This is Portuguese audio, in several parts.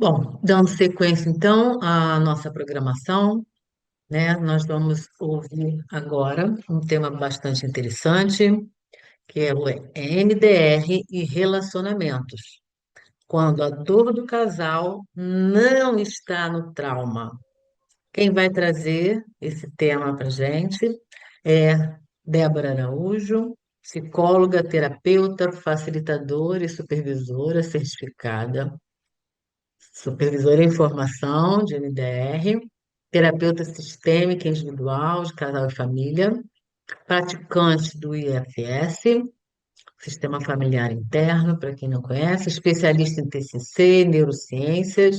Bom, dando sequência então à nossa programação, né? Nós vamos ouvir agora um tema bastante interessante, que é o EMDR e relacionamentos. Quando a dor do casal não está no trauma. Quem vai trazer esse tema para gente é Débora Araújo, psicóloga, terapeuta, facilitadora e supervisora certificada. Supervisora em formação de MDR, terapeuta sistêmica individual de casal e família, praticante do IFS, Sistema Familiar Interno, para quem não conhece, especialista em TCC, neurociências,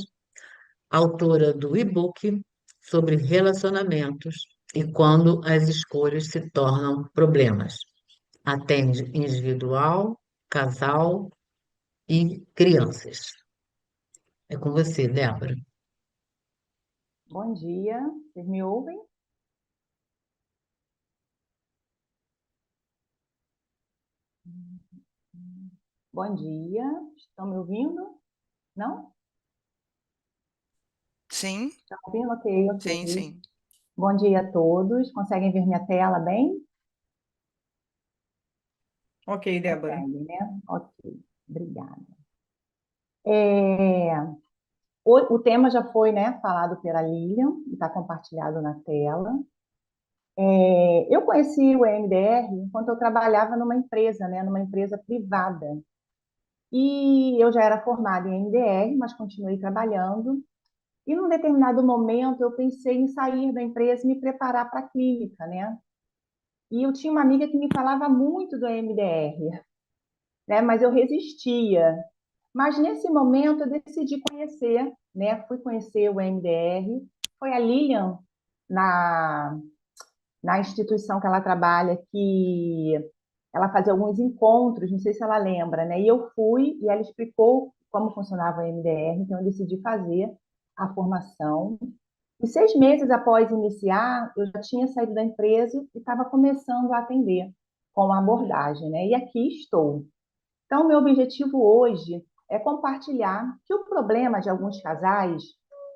autora do e-book sobre relacionamentos e quando as escolhas se tornam problemas. Atende individual, casal e crianças. É com você, Débora. Bom dia, vocês me ouvem? Bom dia, estão me ouvindo? Não? Sim, Estão ouvindo? Ok, sim, ok. sim. Bom dia a todos. Conseguem ver minha tela bem? Ok, Débora. Conseguem, né? Ok, obrigada. É, o tema já foi, né, falado pela Lilian, está compartilhado na tela. Eu conheci o EMDR enquanto eu trabalhava numa empresa, né, numa empresa privada. E eu já era formada em EMDR, mas continuei trabalhando. E num determinado momento eu pensei em sair da empresa e me preparar para a clínica, né? E eu tinha uma amiga que me falava muito do MDR, né? Mas eu resistia. Mas nesse momento eu decidi conhecer, né? Fui conhecer o MDR. Foi a Lilian na na instituição que ela trabalha que ela fazia alguns encontros, não sei se ela lembra, né? E eu fui e ela explicou como funcionava o MDR, então eu decidi fazer a formação. E 6 meses após iniciar, eu já tinha saído da empresa e estava começando a atender com a abordagem, né? E aqui estou. Então, meu objetivo hoje é compartilhar que o problema de alguns casais,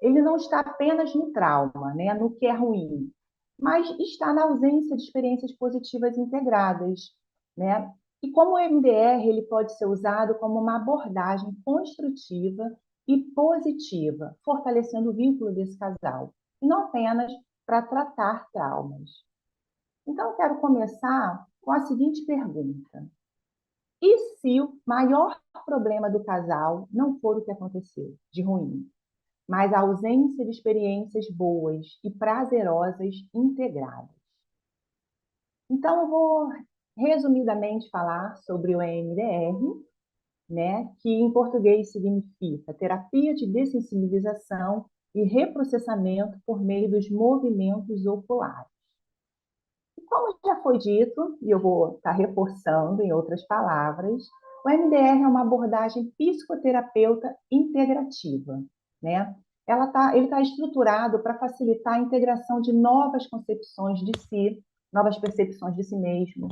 ele não está apenas no trauma, né? No que é ruim, mas está na ausência de experiências positivas integradas, né? E como o MDR ele pode ser usado como uma abordagem construtiva e positiva, fortalecendo o vínculo desse casal, e não apenas para tratar traumas. Então, eu quero começar com a seguinte pergunta: e se o maior problema do casal não for o que aconteceu de ruim, mas a ausência de experiências boas e prazerosas integradas? Então, eu vou resumidamente falar sobre o EMDR, né, que em português significa terapia de dessensibilização e reprocessamento por meio dos movimentos oculares. E como já foi dito, e eu vou estar reforçando em outras palavras, o MDR é uma abordagem psicoterapeuta integrativa, né? Ele está estruturado para facilitar a integração de novas concepções de si, novas percepções de si mesmo,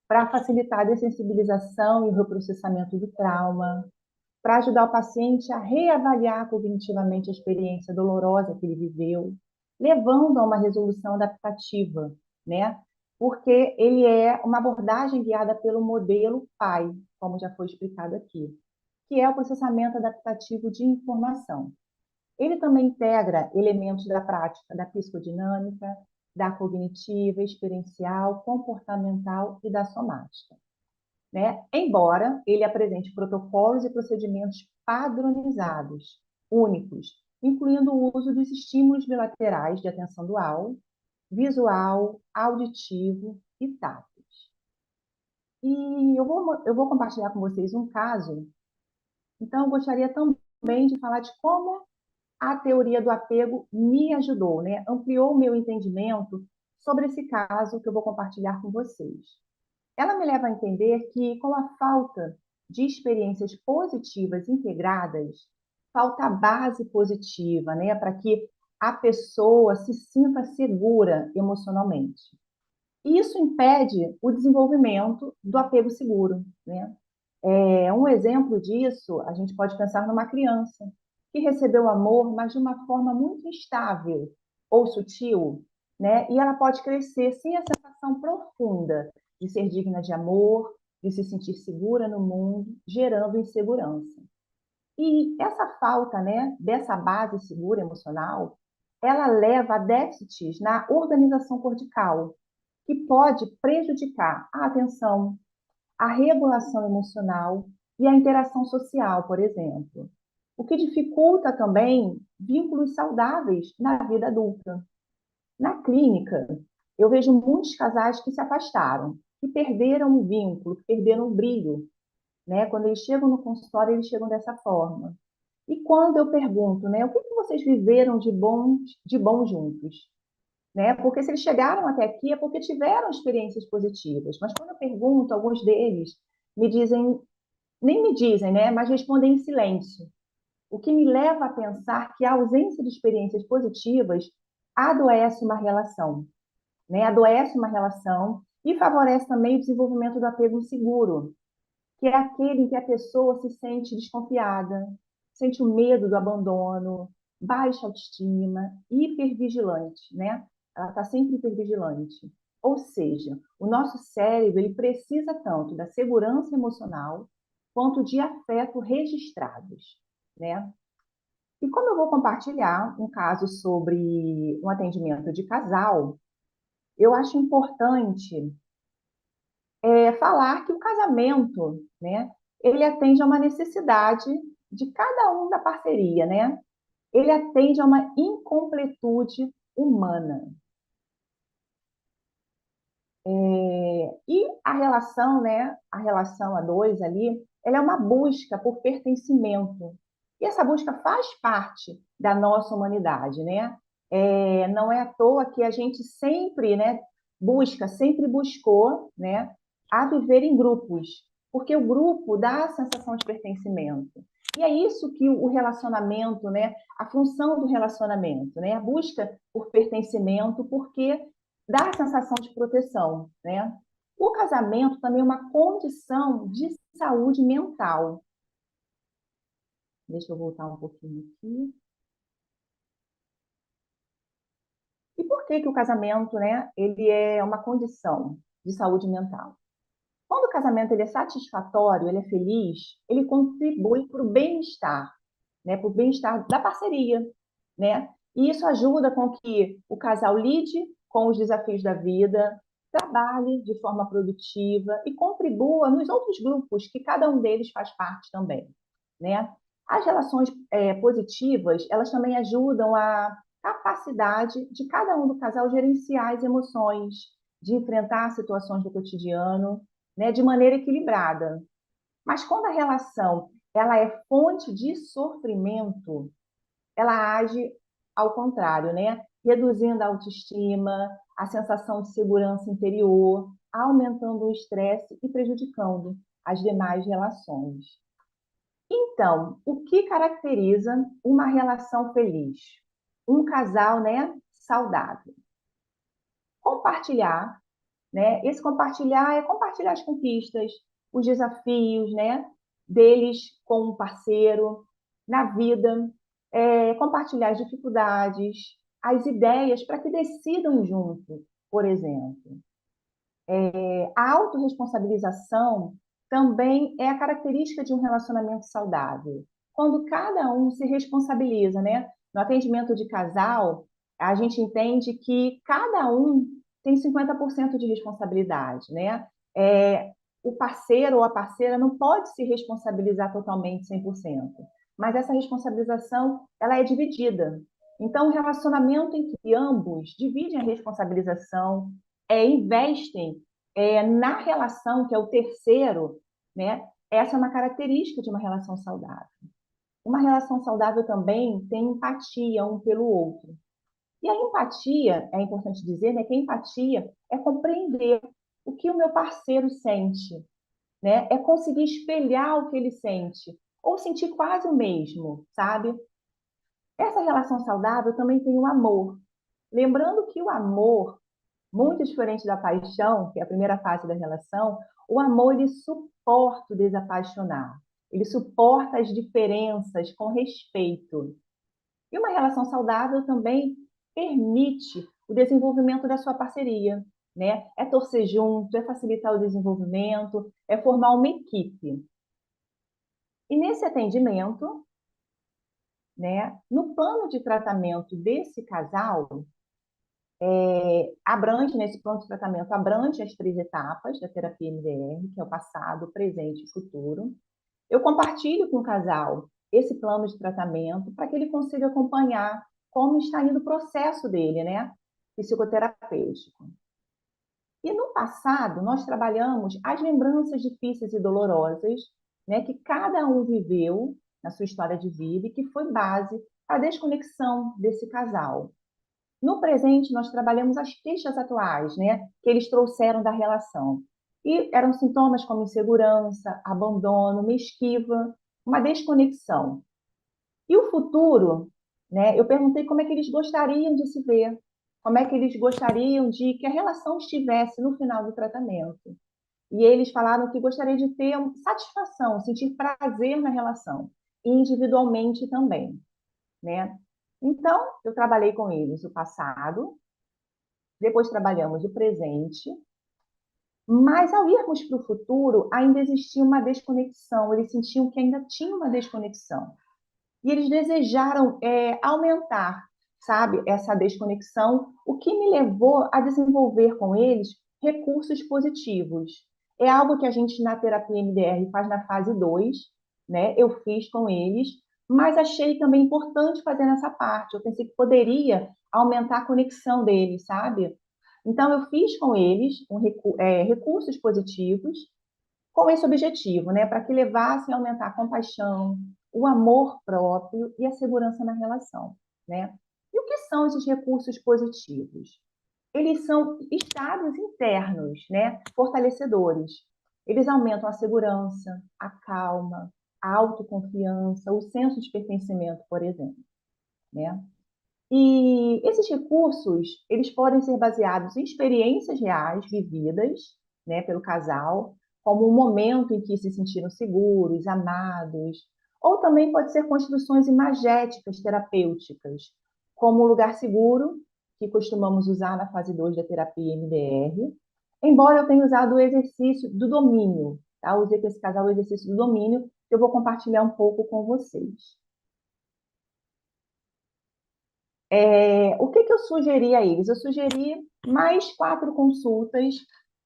para facilitar a dessensibilização e o reprocessamento do trauma, para ajudar o paciente a reavaliar cognitivamente a experiência dolorosa que ele viveu, levando a uma resolução adaptativa, né? Porque ele é uma abordagem guiada pelo modelo PAI, como já foi explicado aqui, que é o processamento adaptativo de informação. Ele também integra elementos da prática da psicodinâmica, da cognitiva, experiencial, comportamental e da somática, né? Embora ele apresente protocolos e procedimentos padronizados, únicos, incluindo o uso dos estímulos bilaterais de atenção dual, visual, auditivo e táteis. E eu vou compartilhar com vocês um caso. Então, eu gostaria também de falar de como a teoria do apego me ajudou, né? Ampliou o meu entendimento sobre esse caso que eu vou compartilhar com vocês. Ela me leva a entender que, com a falta de experiências positivas integradas, falta a base positiva, né, para que a pessoa se sinta segura emocionalmente. E isso impede o desenvolvimento do apego seguro, né? Um exemplo disso, a gente pode pensar numa criança, que recebeu amor, mas de uma forma muito instável ou sutil, né? E ela pode crescer sem a sensação profunda de ser digna de amor, de se sentir segura no mundo, gerando insegurança. E essa falta, né, dessa base segura emocional, ela leva a déficits na organização cortical, que pode prejudicar a atenção, a regulação emocional e a interação social, por exemplo. O que dificulta também vínculos saudáveis na vida adulta. Na clínica, eu vejo muitos casais que se afastaram, que perderam o vínculo, que perderam o brilho, né? Quando eles chegam no consultório, eles chegam dessa forma. E quando eu pergunto, né, o que vocês viveram de bom juntos? Né? Porque se eles chegaram até aqui é porque tiveram experiências positivas. Mas quando eu pergunto, alguns deles me dizem, nem me dizem, né, mas respondem em silêncio. O que me leva a pensar que a ausência de experiências positivas adoece uma relação, né? Adoece uma relação e favorece também o desenvolvimento do apego inseguro, que é aquele em que a pessoa se sente desconfiada, sente o medo do abandono, baixa autoestima, hipervigilante, né? Ela está sempre hipervigilante. Ou seja, o nosso cérebro ele precisa tanto da segurança emocional quanto de afeto registrados, né? E como eu vou compartilhar um caso sobre um atendimento de casal, eu acho importante falar que o casamento, né, ele atende a uma necessidade de cada um da parceria, né? Ele atende a uma incompletude humana. E a relação, né, a relação a dois ali, ela é uma busca por pertencimento. E essa busca faz parte da nossa humanidade, né? Não é à toa que a gente sempre, né, sempre buscou, né, a viver em grupos, porque o grupo dá a sensação de pertencimento. E é isso que o relacionamento, né, a função do relacionamento, né, a busca por pertencimento, porque dá a sensação de proteção, né? O casamento também é uma condição de saúde mental. Deixa eu voltar um pouquinho aqui. E por que o casamento, né, ele é uma condição de saúde mental? Quando o casamento ele é satisfatório, ele é feliz, ele contribui para o bem-estar, né, para o bem-estar da parceria, né? E isso ajuda com que o casal lide com os desafios da vida, trabalhe de forma produtiva e contribua nos outros grupos que cada um deles faz parte também, né? As relações positivas, elas também ajudam a capacidade de cada um do casal gerenciar as emoções, de enfrentar situações do cotidiano, né, de maneira equilibrada. Mas quando a relação ela é fonte de sofrimento, ela age ao contrário, né? Reduzindo a autoestima, a sensação de segurança interior, aumentando o estresse e prejudicando as demais relações. Então, o que caracteriza uma relação feliz? Um casal, né, saudável. Compartilhar, né? Esse compartilhar é compartilhar as conquistas, os desafios, né, deles com um parceiro na vida, compartilhar as dificuldades, as ideias para que decidam junto, por exemplo. A autorresponsabilização também é a característica de um relacionamento saudável. Quando cada um se responsabiliza, né? No atendimento de casal, a gente entende que cada um tem 50% de responsabilidade, né? O parceiro ou a parceira não pode se responsabilizar totalmente 100%, mas essa responsabilização, ela é dividida. Então, o relacionamento em que ambos dividem a responsabilização, investem na relação, que é o terceiro, né? Essa é uma característica de uma relação saudável. Uma relação saudável também tem empatia um pelo outro. E a empatia, é importante dizer, né, que a empatia é compreender o que o meu parceiro sente, né? É conseguir espelhar o que ele sente, ou sentir quase o mesmo, sabe? Essa relação saudável também tem o amor. Lembrando que o amor, muito diferente da paixão, que é a primeira fase da relação, o amor ele suporta o desapaixonar. ele suporta as diferenças com respeito. E uma relação saudável também permite o desenvolvimento da sua parceria, né? É torcer junto, é facilitar o desenvolvimento, é formar uma equipe. E nesse atendimento, né, no plano de tratamento desse casal, nesse plano de tratamento, abrange as 3 etapas da terapia MDR, que é o passado, o presente e o futuro. Eu compartilho com o casal esse plano de tratamento para que ele consiga acompanhar como está indo o processo dele, né, psicoterapêutico. E no passado, nós trabalhamos as lembranças difíceis e dolorosas, né, que cada um viveu na sua história de vida e que foi base para a desconexão desse casal. No presente, nós trabalhamos as queixas atuais, né, que eles trouxeram da relação. E eram sintomas como insegurança, abandono, uma esquiva, uma desconexão. E o futuro, né, eu perguntei como é que eles gostariam de se ver, como é que eles gostariam de que a relação estivesse no final do tratamento. E eles falaram que gostariam de ter satisfação, sentir prazer na relação, e individualmente também, né? Então, eu trabalhei com eles o passado, depois trabalhamos o presente, mas ao irmos para o futuro, ainda existia uma desconexão, eles sentiam que ainda tinha uma desconexão. E eles desejaram aumentar, sabe, essa desconexão, o que me levou a desenvolver com eles recursos positivos. É algo que a gente na terapia MDR faz na fase 2, né? Eu fiz com eles, mas achei também importante fazer nessa parte. Eu pensei que poderia aumentar a conexão deles, sabe? Então, eu fiz com eles recursos positivos com esse objetivo, né? Para que levassem a aumentar a compaixão, o amor próprio e a segurança na relação, né? E o que são esses recursos positivos? Eles são estados internos, né? Fortalecedores. Eles aumentam a segurança, a calma, a autoconfiança, o senso de pertencimento, por exemplo, né? E esses recursos, eles podem ser baseados em experiências reais vividas, né, pelo casal, como um momento em que se sentiram seguros, amados, ou também pode ser construções imagéticas terapêuticas, como um lugar seguro, que costumamos usar na fase 2 da terapia MDR, embora eu tenha usado o exercício do domínio, tá? Eu usei com esse casal o exercício do domínio, que eu vou compartilhar um pouco com vocês. O que eu sugeri a eles? Eu sugeri mais 4 consultas,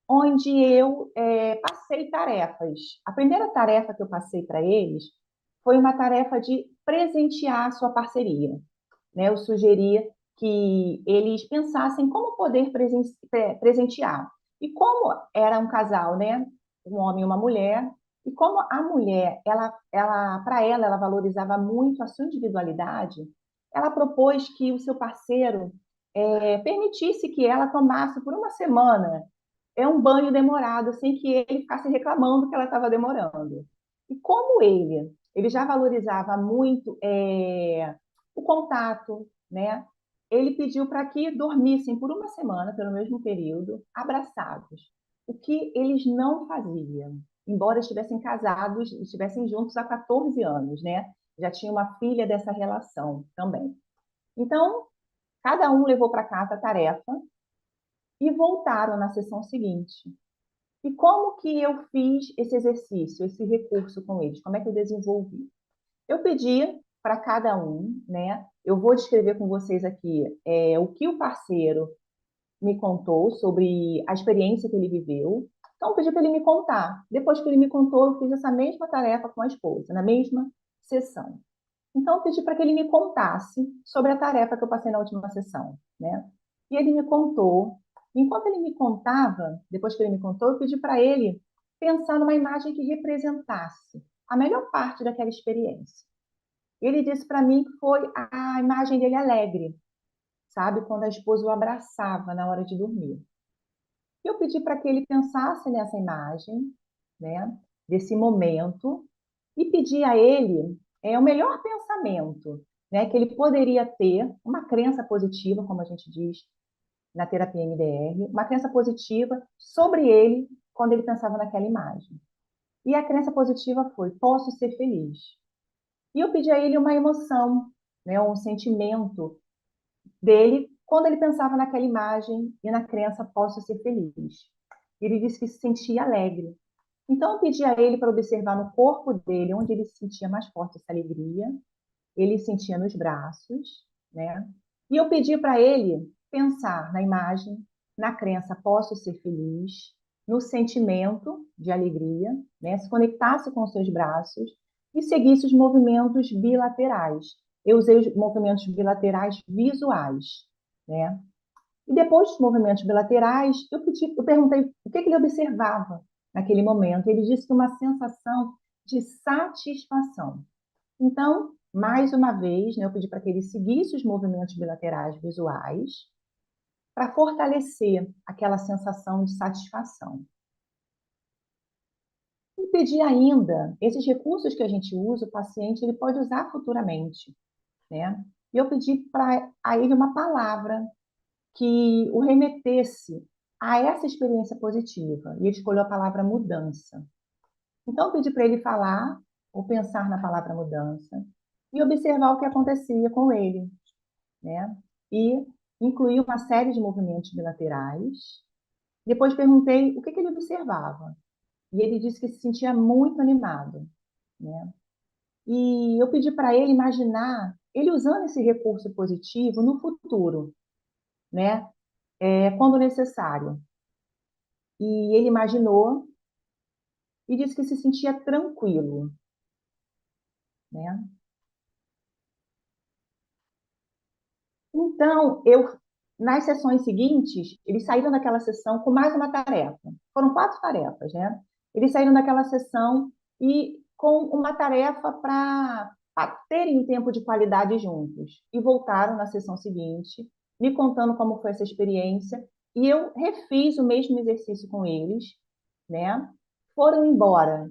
onde eu passei tarefas. A primeira tarefa que eu passei para eles foi uma tarefa de presentear a sua parceria, né? Eu sugeri que eles pensassem como poder presentear. E como era um casal, né? Um homem e uma mulher, e como a mulher, para ela valorizava muito a sua individualidade, ela propôs que o seu parceiro permitisse que ela tomasse por uma semana um banho demorado, sem que ele ficasse reclamando que ela estava demorando. E como ele já valorizava muito o contato, né? Ele pediu para que dormissem por uma semana, pelo mesmo período, abraçados. O que eles não faziam, embora estivessem casados, estivessem juntos há 14 anos, né? Já tinha uma filha dessa relação também. Então, cada um levou para casa a tarefa e voltaram na sessão seguinte. E como que eu fiz esse exercício, esse recurso com eles? Como é que eu desenvolvi? Eu pedi para cada um, né? Eu vou descrever com vocês aqui o que o parceiro me contou sobre a experiência que ele viveu. Então, eu pedi para ele me contar. Depois que ele me contou, eu fiz essa mesma tarefa com a esposa, na mesma sessão. Então, eu pedi para que ele me contasse sobre a tarefa que eu passei na última sessão, né? E ele me contou. Enquanto ele me contava, depois que ele me contou, eu pedi para ele pensar numa imagem que representasse a melhor parte daquela experiência. Ele disse para mim que foi a imagem dele alegre, sabe? Quando a esposa o abraçava na hora de dormir. Eu pedi para que ele pensasse nessa imagem, né? Desse momento, e pedi a ele o melhor pensamento, né? Que ele poderia ter, uma crença positiva, como a gente diz na terapia MDR, uma crença positiva sobre ele quando ele pensava naquela imagem. E a crença positiva foi: posso ser feliz. E eu pedi a ele uma emoção, né, um sentimento dele quando ele pensava naquela imagem e na crença posso ser feliz. Ele disse que se sentia alegre. Então eu pedi a ele para observar no corpo dele onde ele sentia mais forte essa alegria. Ele sentia nos braços, né? E eu pedi para ele pensar na imagem, na crença posso ser feliz, no sentimento de alegria, né? Se conectasse com os seus braços e seguisse os movimentos bilaterais. Eu usei os movimentos bilaterais visuais, né? E depois dos movimentos bilaterais, eu perguntei o que ele observava naquele momento. Ele disse que uma sensação de satisfação. Então, mais uma vez, né, eu pedi para que ele seguisse os movimentos bilaterais visuais para fortalecer aquela sensação de satisfação. E pedi ainda, esses recursos que a gente usa, o paciente ele pode usar futuramente, né? E eu pedi para a ele uma palavra que o remetesse a essa experiência positiva. E ele escolheu a palavra mudança. Então, eu pedi para ele falar ou pensar na palavra mudança e observar o que acontecia com ele, né? E incluir uma série de movimentos bilaterais. Depois perguntei o que ele observava. E ele disse que se sentia muito animado, né? E eu pedi para ele imaginar ele usando esse recurso positivo no futuro, né? Quando necessário. E ele imaginou e disse que se sentia tranquilo, né? Então, nas sessões seguintes, eles saíram daquela sessão com mais uma tarefa. Foram 4 tarefas, né? Eles saíram daquela sessão e com uma tarefa para terem um tempo de qualidade juntos. E voltaram na sessão seguinte, me contando como foi essa experiência. E eu refiz o mesmo exercício com eles, né? Foram embora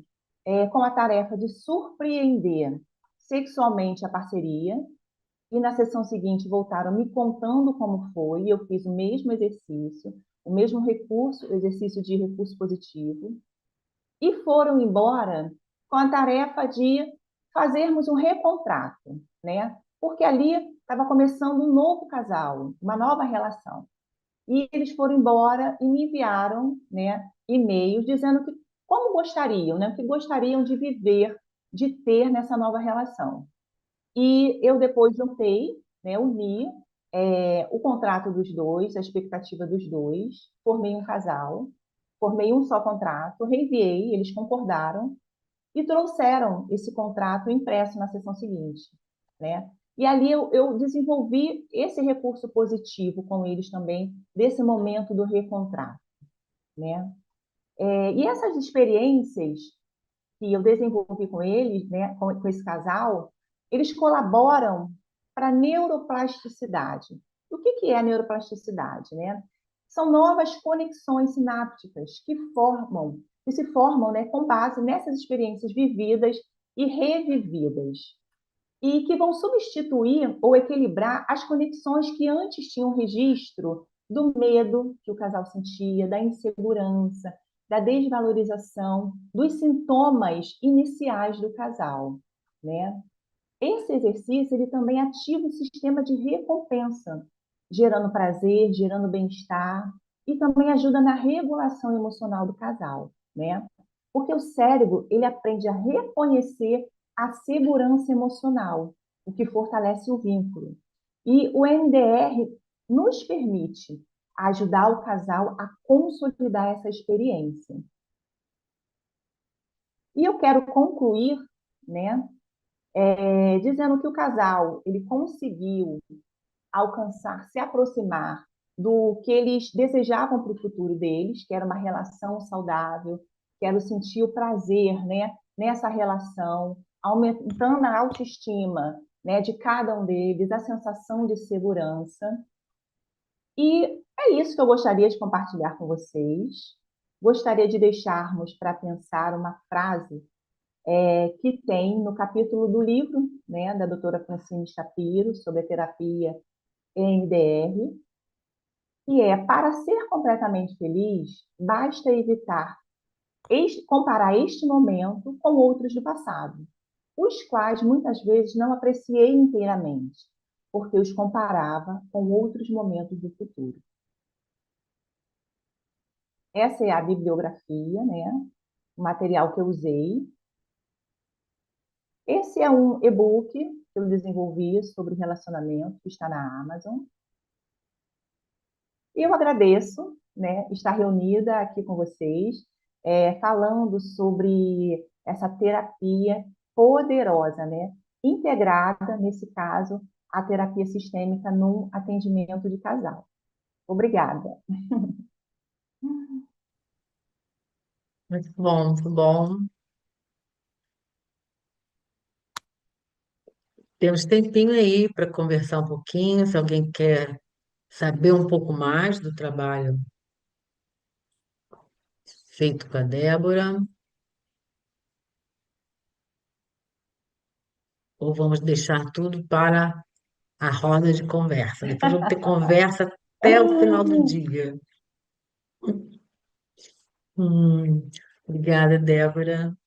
com a tarefa de surpreender sexualmente a parceria e na sessão seguinte voltaram me contando como foi, e eu fiz o mesmo exercício, o mesmo recurso, exercício de recurso positivo, e foram embora com a tarefa de fazermos um recontrato, né? Porque ali estava começando um novo casal, uma nova relação. E eles foram embora e me enviaram, né, e-mails dizendo que como gostariam, né, o que gostariam de viver, de ter nessa nova relação. E eu depois juntei, né, uni o contrato dos dois, a expectativa dos dois, formei um casal, formei um só contrato, reenviei, eles concordaram e trouxeram esse contrato impresso na sessão seguinte, né? E ali eu desenvolvi esse recurso positivo com eles também, desse momento do recontrato, né? E essas experiências que eu desenvolvi com eles, né, com esse casal, eles colaboram para a neuroplasticidade. O que é a neuroplasticidade, né? São novas conexões sinápticas que se formam, né, com base nessas experiências vividas e revividas, e que vão substituir ou equilibrar as conexões que antes tinham registro do medo que o casal sentia, da insegurança, da desvalorização, dos sintomas iniciais do casal, né? Esse exercício ele também ativa o sistema de recompensa, gerando prazer, gerando bem-estar e também ajuda na regulação emocional do casal, né? Porque o cérebro ele aprende a reconhecer a segurança emocional, o que fortalece o vínculo. E o MDR nos permite ajudar o casal a consolidar essa experiência. E eu quero concluir, né, dizendo que o casal ele conseguiu alcançar, se aproximar do que eles desejavam para o futuro deles, que era uma relação saudável, que era sentir o prazer, né, nessa relação, aumentando a autoestima, né, de cada um deles, a sensação de segurança. E é isso que eu gostaria de compartilhar com vocês. Gostaria de deixarmos para pensar uma frase que tem no capítulo do livro, né, da doutora Francine Shapiro, sobre a terapia EMDR, que é: para ser completamente feliz, basta evitar comparar este momento com outros do passado, os quais muitas vezes não apreciei inteiramente, porque os comparava com outros momentos do futuro. Essa é a bibliografia, né? O material que eu usei. Esse é um e-book que eu desenvolvi sobre relacionamento, que está na Amazon. Eu agradeço, né, estar reunida aqui com vocês, falando sobre essa terapia poderosa, né, integrada, nesse caso, a terapia sistêmica num atendimento de casal. Obrigada. Muito bom, muito bom. Temos tempinho aí para conversar um pouquinho, se alguém quer saber um pouco mais do trabalho feito com a Débora, ou vamos deixar tudo para a roda de conversa. Depois vamos ter conversa até o final do dia. Hum, obrigada, Débora.